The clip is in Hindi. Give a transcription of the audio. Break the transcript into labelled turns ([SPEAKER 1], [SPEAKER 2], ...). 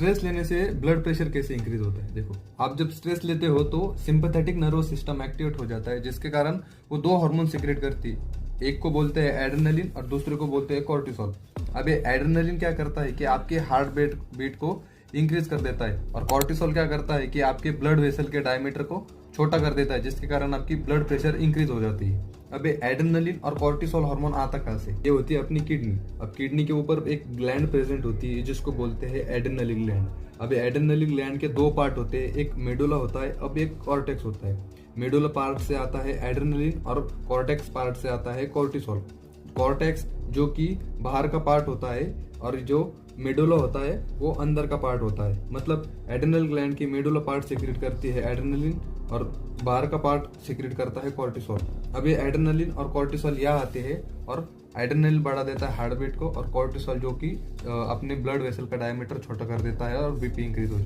[SPEAKER 1] स्ट्रेस लेने से ब्लड प्रेशर कैसे इंक्रीज होता है? देखो, आप जब स्ट्रेस लेते हो तो सिंपैथेटिक नर्वस सिस्टम एक्टिवेट हो जाता है, जिसके कारण वो दो हार्मोन सिक्रेट करती है। एक को बोलते हैं एड्रेनलिन और दूसरे को बोलते हैं कॉर्टिसोल। अब ये एड्रेनलिन क्या करता है कि आपके हार्ट बीट को इंक्रीज कर देता है, और कॉर्टिसोल क्या करता है कि आपके ब्लड वेसल के डायमीटर को छोटा कर देता है, जिसके कारण आपकी ब्लड प्रेशर इंक्रीज हो जाती है। अब ये एड्रेनलिन और कॉर्टिसोल हार्मोन आता कहाँ से? ये होती है अपनी किडनी। अब किडनी के ऊपर एक ग्लैंड प्रेजेंट होती है जिसको बोलते हैं एड्रेनलिन ग्लैंड। अब एड्रेनलिन ग्लैंड के दो पार्ट होते हैं, एक मेडुला होता है, अब एक कॉर्टेक्स होता है। मेडुला पार्ट से आता है एड्रेनलिन और कॉर्टेक्स पार्ट से आता है कॉर्टिसोल। कॉर्टेक्स जो कि बाहर का पार्ट होता है और जो मेडुला होता है वो अंदर का पार्ट होता है। मतलब एड्रेनल ग्लैंड की मेडुला पार्ट सिक्रेट करती है एड्रेनलिन और बाहर का पार्ट सिक्रेट करता है कॉर्टिसोल। अब ये एड्रेनलिन और कॉर्टिसोल यहाँ आते हैं और एड्रेनलिन बढ़ा देता है हार्ट बीट को, और कॉर्टिसोल जो कि अपने ब्लड वेसल का डायमीटर छोटा कर देता है और बीपी इंक्रीज हो जाता है।